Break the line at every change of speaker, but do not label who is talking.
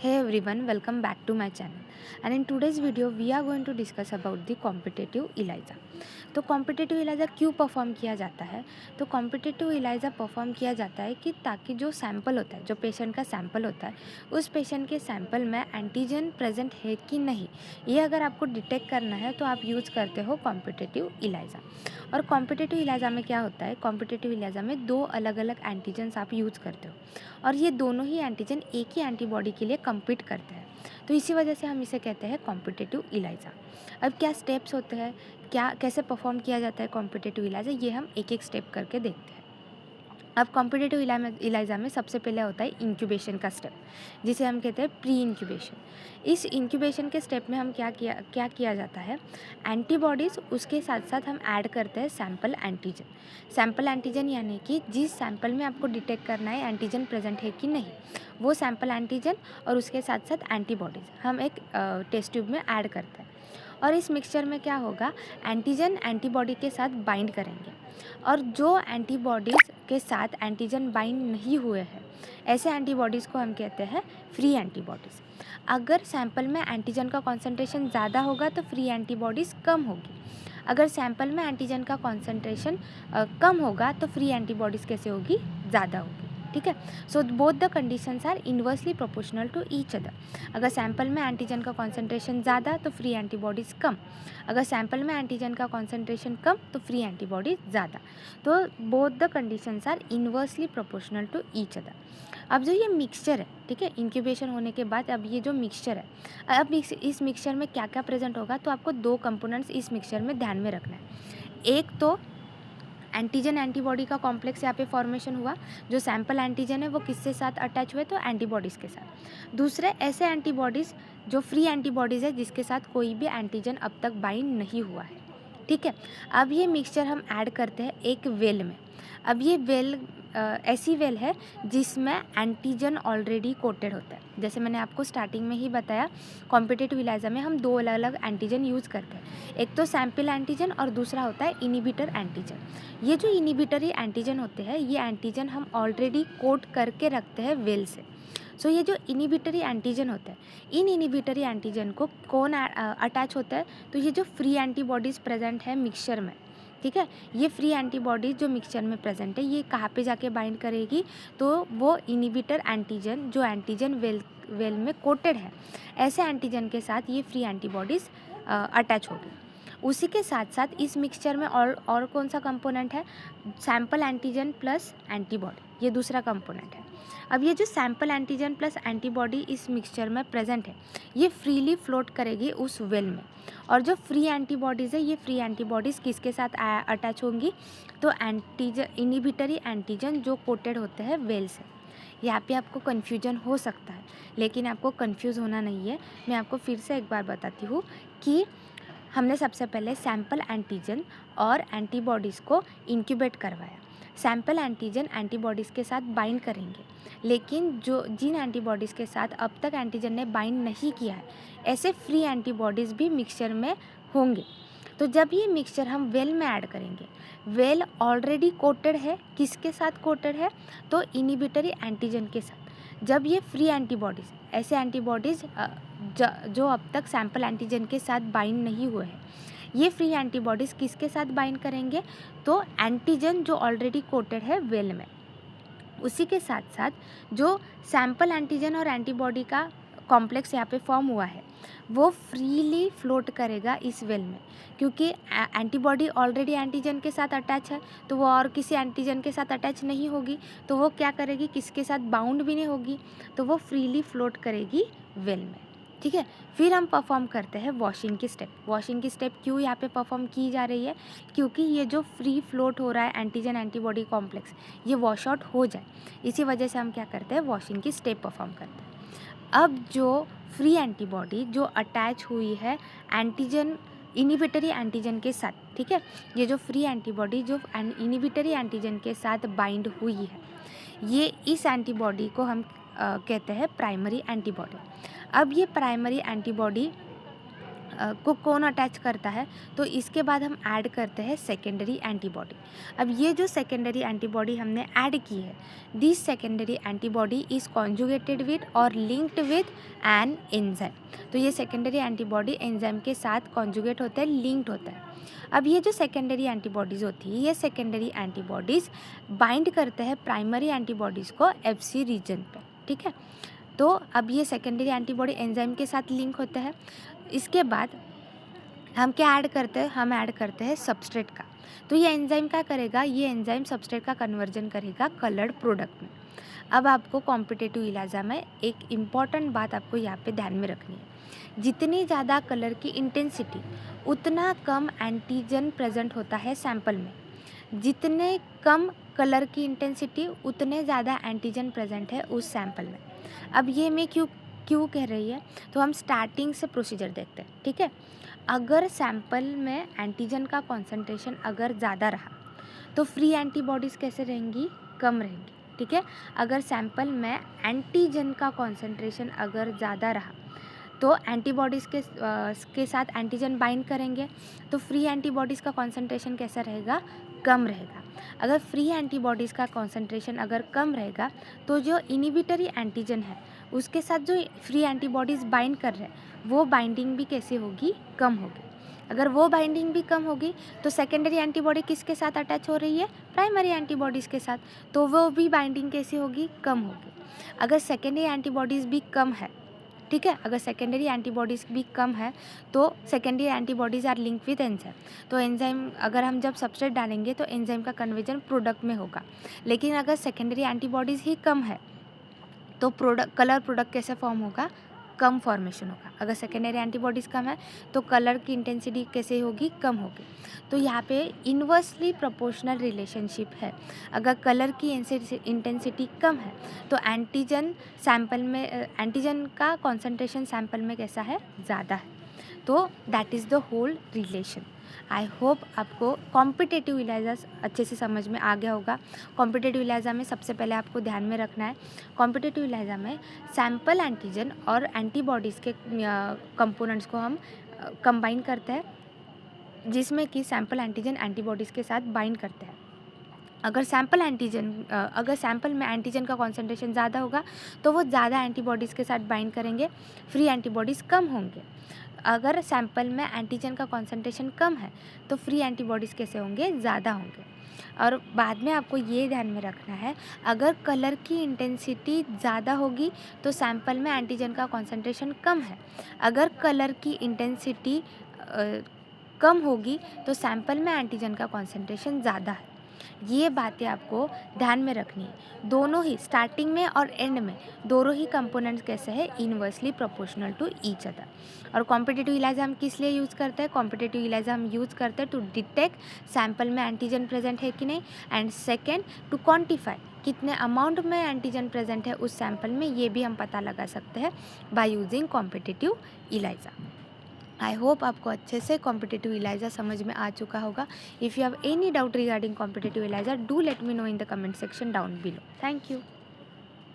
Hey everyone, welcome back to my channel. And in today's video, we are going to discuss about the competitive ELISA. तो competitive Elijah क्यों perform किया जाता है? तो competitive Elijah perform किया जाता है कि ताकि जो सैंपल होता है, जो पेशेंट का सैंपल होता है, उस पेशेंट के सैंपल में एंटीजन प्रेजेंट है कि नहीं, ये अगर आपको डिटेक्ट करना है तो आप यूज़ करते हो कॉम्पिटिटिव इलाइजा। और कॉम्पिटिटिव इलाइजा में क्या होता है, कॉम्पिटिटिव इलाइजा में दो अलग अलग एंटीजन्स आप यूज़ करते हो और ये दोनों ही एंटीजन एक ही एंटीबॉडी के लिए कम्पीट करते हैं। तो इसी वजह से हम इसे कहते हैं कॉम्पिटिटिव इलाइजा। अब क्या स्टेप्स होते हैं, क्या कैसे परफॉर्म किया जाता है कॉम्पिटिटिव इलाइजा, ये हम एक एक स्टेप करके देखते हैं। अब कॉम्पिटिटिव इलाइजा में सबसे पहले होता है इंक्यूबेशन का स्टेप, जिसे हम कहते हैं प्री इंक्यूबेशन। इस इंक्यूबेशन के स्टेप में हम क्या किया जाता है, एंटीबॉडीज़ उसके साथ साथ हम ऐड करते हैं सैम्पल एंटीजन। सैम्पल एंटीजन यानी कि जिस सैम्पल में आपको डिटेक्ट करना है एंटीजन प्रेजेंट है कि नहीं, वो सैम्पल एंटीजन और उसके साथ साथ एंटीबॉडीज़ हम एक टेस्ट ट्यूब में ऐड करते हैं। और इस मिक्सचर में क्या होगा, एंटीजन एंटीबॉडी के साथ बाइंड करेंगे और जो एंटीबॉडीज़ के साथ एंटीजन बाइंड नहीं हुए हैं, ऐसे एंटीबॉडीज़ को हम कहते हैं फ्री एंटीबॉडीज़। अगर सैंपल में एंटीजन का कॉन्सेंट्रेशन ज़्यादा होगा तो फ्री एंटीबॉडीज़ कम होगी। अगर सैंपल में एंटीजन का कॉन्सेंट्रेशन कम होगा तो फ्री एंटीबॉडीज़ कैसे होगी, ज़्यादा होगी। ठीक है, so both the conditions are inversely proportional to each other. अगर सैंपल में एंटीजन का कॉन्सेंट्रेशन ज़्यादा तो फ्री एंटीबॉडीज़ कम, अगर सैंपल में एंटीजन का कॉन्सेंट्रेशन कम तो फ्री एंटीबॉडीज़ ज़्यादा। तो both the conditions are inversely proportional to each other. अब जो ये मिक्सचर है, ठीक है, इंक्यूबेशन होने के बाद अब ये जो मिक्सचर है, अब इस मिक्सचर में क्या क्या प्रेजेंट होगा, तो आपको दो कंपोनेंट्स इस मिक्सचर में ध्यान में रखना है। एक तो एंटीजन एंटीबॉडी का कॉम्प्लेक्स यहाँ पे फॉर्मेशन हुआ, जो सैंपल एंटीजन है वो किसके साथ अटैच हुए, तो एंटीबॉडीज़ के साथ। दूसरे ऐसे एंटीबॉडीज़ जो फ्री एंटीबॉडीज़ है जिसके साथ कोई भी एंटीजन अब तक बाइंड नहीं हुआ है। ठीक है, अब ये मिक्सचर हम ऐड करते हैं एक वेल में। अब ये वेल ऐसी वेल है जिसमें एंटीजन ऑलरेडी कोटेड होता है। जैसे मैंने आपको स्टार्टिंग में ही बताया, कॉम्पिटिटिव इलाइजा में हम दो अलग अलग एंटीजन यूज़ करते हैं, एक तो सैंपल एंटीजन और दूसरा होता है इनिबिटर एंटीजन। ये जो इनिबिटरी एंटीजन होते हैं, ये एंटीजन हम ऑलरेडी कोट करके रखते हैं वेल से। सो ये जो इनिबिटरी एंटीजन होता है, इन इनिबिटरी एंटीजन को कौन अटैच होता है, तो ये जो फ्री एंटीबॉडीज़ प्रेजेंट है मिक्सचर में, ठीक है, ये फ्री एंटीबॉडीज़ जो मिक्सचर में प्रेजेंट है, ये कहाँ पे जाके बाइंड करेगी, तो वो इनिबिटर एंटीजन जो एंटीजन वेल में कोटेड है, ऐसे एंटीजन के साथ ये फ्री एंटीबॉडीज़ अटैच होगी। उसी के साथ साथ इस मिक्सचर में और कौन सा कंपोनेंट है, सैंपल एंटीजन प्लस एंटीबॉडी, ये दूसरा कंपोनेंट है। अब ये जो सैंपल एंटीजन प्लस एंटीबॉडी इस मिक्सचर में प्रेजेंट है, ये फ्रीली फ्लोट करेगी उस वेल में। और जो फ्री एंटीबॉडीज़ है, ये फ्री एंटीबॉडीज़ किसके साथ अटैच होंगी, तो एंटीजन इनिबिटरी एंटीजन जो कोटेड होते हैं वेल से। यहाँ पे आपको कन्फ्यूजन हो सकता है, लेकिन आपको कन्फ्यूज़ होना नहीं है। मैं आपको फिर से एक बार बताती हूँ कि हमने सबसे पहले सैंपल एंटीजन और एंटीबॉडीज़ को इंक्यूबेट करवाया। सैंपल एंटीजन एंटीबॉडीज़ के साथ बाइंड करेंगे, लेकिन जिन एंटीबॉडीज़ के साथ अब तक एंटीजन ने बाइंड नहीं किया है, ऐसे फ्री एंटीबॉडीज़ भी मिक्सचर में होंगे। तो जब ये मिक्सचर हम वेल में ऐड करेंगे, वेल ऑलरेडी कोटेड है, किसके साथ कोटेड है, तो इनिबिटरी एंटीजन के साथ। जब ये फ्री एंटीबॉडीज़, ऐसे एंटीबॉडीज़ जो अब तक सैंपल एंटीजन के साथ बाइंड नहीं हुए हैं, ये फ्री एंटीबॉडीज़ किसके साथ बाइंड करेंगे, तो एंटीजन जो ऑलरेडी कोटेड है वेल में। उसी के साथ साथ जो सैंपल एंटीजन और एंटीबॉडी का कॉम्प्लेक्स यहाँ पे फॉर्म हुआ है, वो फ्रीली फ्लोट करेगा इस वेल में, क्योंकि एंटीबॉडी ऑलरेडी एंटीजन के साथ अटैच है, तो वो और किसी एंटीजन के साथ अटैच नहीं होगी, तो वो क्या करेगी, किसके साथ बाउंड भी नहीं होगी, तो वो फ्रीली फ्लोट करेगी वेल में। ठीक है, फिर हम परफॉर्म करते हैं वॉशिंग की स्टेप। वॉशिंग की स्टेप क्यों यहाँ पे परफॉर्म की जा रही है, क्योंकि ये जो फ्री फ्लोट हो रहा है एंटीजन एंटीबॉडी कॉम्प्लेक्स, ये वॉश आउट हो जाए, इसी वजह से हम क्या करते हैं, वॉशिंग की स्टेप परफॉर्म करते हैं। अब जो फ्री एंटीबॉडी जो अटैच हुई है एंटीजन इनिबिटरी एंटीजन के साथ, ठीक है, ये जो फ्री एंटीबॉडी जो इनिबिटरी एंटीजन के साथ बाइंड हुई है, ये इस एंटीबॉडी को हम कहते हैं प्राइमरी एंटीबॉडी। अब ये प्राइमरी एंटीबॉडी को कौन अटैच करता है, तो इसके बाद हम ऐड करते हैं सेकेंडरी एंटीबॉडी। अब ये जो सेकेंडरी एंटीबॉडी हमने ऐड की है, this secondary antibody is conjugated with और लिंक्ड विद एन एंजाइम। तो ये सेकेंडरी एंटीबॉडी एंजाइम के साथ कॉन्जुगेट होता है, लिंक्ड होता है। अब ये जो सेकेंडरी एंटीबॉडीज़ होती है, ये सेकेंडरी एंटीबॉडीज़ बाइंड करते हैं प्राइमरी एंटीबॉडीज़ को एफसी रीजन पे, ठीक है। तो अब ये सेकेंडरी एंटीबॉडी एंजाइम के साथ लिंक होता है। इसके बाद हम क्या ऐड करते हैं, हम ऐड करते हैं सबस्ट्रेट का। तो ये एंजाइम क्या करेगा, ये एंजाइम सबस्ट्रेट का कन्वर्जन करेगा कलर्ड प्रोडक्ट में। अब आपको कॉम्पिटिटिव इलाजा में एक इम्पॉर्टेंट बात आपको यहाँ पे ध्यान में रखनी है, जितनी ज़्यादा कलर की इंटेंसिटी उतना कम एंटीजन प्रेजेंट होता है सैंपल में। जितने कम कलर की इंटेंसिटी उतने ज़्यादा एंटीजन प्रेजेंट है उस सैंपल में। अब ये मैं क्यों क्यों कह रही है, तो हम स्टार्टिंग से प्रोसीजर देखते हैं, ठीक है। अगर सैंपल में एंटीजन का कॉन्सेंट्रेशन अगर ज़्यादा रहा तो फ्री एंटीबॉडीज़ कैसे रहेंगी, कम रहेंगी, ठीक है। अगर सैंपल में एंटीजन का कॉन्सेंट्रेशन अगर ज़्यादा रहा तो एंटीबॉडीज़ के साथ एंटीजन बाइंड करेंगे, तो फ्री एंटीबॉडीज़ का कॉन्सेंट्रेशन कैसा रहेगा, कम रहेगा। अगर फ्री एंटीबॉडीज़ का कॉन्सेंट्रेशन अगर कम रहेगा तो जो इनिबिटरी एंटीजन है उसके साथ जो फ्री एंटीबॉडीज़ बाइंड कर रहे हैं वो बाइंडिंग भी कैसे होगी, कम होगी। अगर वो बाइंडिंग भी कम होगी तो सेकेंडरी एंटीबॉडी किसके साथ अटैच हो रही है, प्राइमरी एंटीबॉडीज़ के साथ, तो वो भी बाइंडिंग कैसे होगी, कम होगी। अगर सेकेंडरी एंटीबॉडीज़ भी कम है, ठीक है, अगर सेकेंडरी एंटीबॉडीज़ भी कम है तो secondary antibodies are link with enzyme. तो एंजाइम अगर हम जब सबस्ट्रेट डालेंगे तो एंजाइम का कन्वर्जन प्रोडक्ट में होगा। लेकिन अगर सेकेंडरी एंटीबॉडीज़ ही कम है तो कलर प्रोडक्ट कैसे फॉर्म होगा, कम फॉर्मेशन होगा। अगर सेकेंडरी एंटीबॉडीज़ कम है तो कलर की इंटेंसिटी कैसे होगी, कम होगी। तो यहाँ पे इन्वर्सली प्रोपोर्शनल रिलेशनशिप है। अगर कलर की इंटेंसिटी कम है तो एंटीजन का कॉन्सेंट्रेशन सैंपल में कैसा है, ज़्यादा है। तो that is the whole relation. I hope आपको कॉम्पिटिटिव इलाजा अच्छे से समझ में आ गया होगा। कॉम्पिटिटिव इलाजा में सबसे पहले आपको ध्यान में रखना है, कॉम्पिटिटिव इलाजा में सैंपल एंटीजन और एंटीबॉडीज़ के कंपोनेंट्स को हम कंबाइन करते हैं, जिसमें कि सैंपल एंटीजन एंटीबॉडीज़ के साथ बाइंड करते हैं। अगर सैंपल में एंटीजन का कॉन्सेंट्रेशन ज़्यादा होगा तो वो ज़्यादा एंटीबॉडीज़ के साथ बाइंड करेंगे, फ्री एंटीबॉडीज़ कम होंगे। अगर सैंपल में एंटीजन का कॉन्सेंट्रेशन कम है तो फ्री एंटीबॉडीज़ कैसे होंगे, ज़्यादा होंगे। और बाद में आपको ये ध्यान में रखना है, अगर कलर की इंटेंसिटी ज़्यादा होगी तो सैंपल में एंटीजन का कॉन्सेंट्रेशन कम है। अगर कलर की इंटेंसिटी कम होगी तो सैंपल में एंटीजन का कॉन्सेंट्रेशन ज़्यादा है। ये बातें आपको ध्यान में रखनी है। दोनों ही स्टार्टिंग में और एंड में दोनों ही कंपोनेंट्स कैसे हैं, inversely proportional to each other. और कॉम्पिटिटिव इलाजा हम किस लिए यूज़ करते हैं, कॉम्पिटिटिव इलाजा हम यूज़ करते हैं टू डिटेक्ट सैंपल में एंटीजन प्रेजेंट है कि नहीं, एंड सेकेंड टू क्वान्टिफाई कितने अमाउंट में एंटीजन प्रेजेंट है उस सैंपल में, ये भी हम पता लगा सकते हैं by using competitive इलाजा। I hope आपको अच्छे से कॉम्पिटिटिव इलाजा समझ में आ चुका होगा। If you have any doubt regarding competitive इलाजा, do let me know in the comment section down below. Thank you.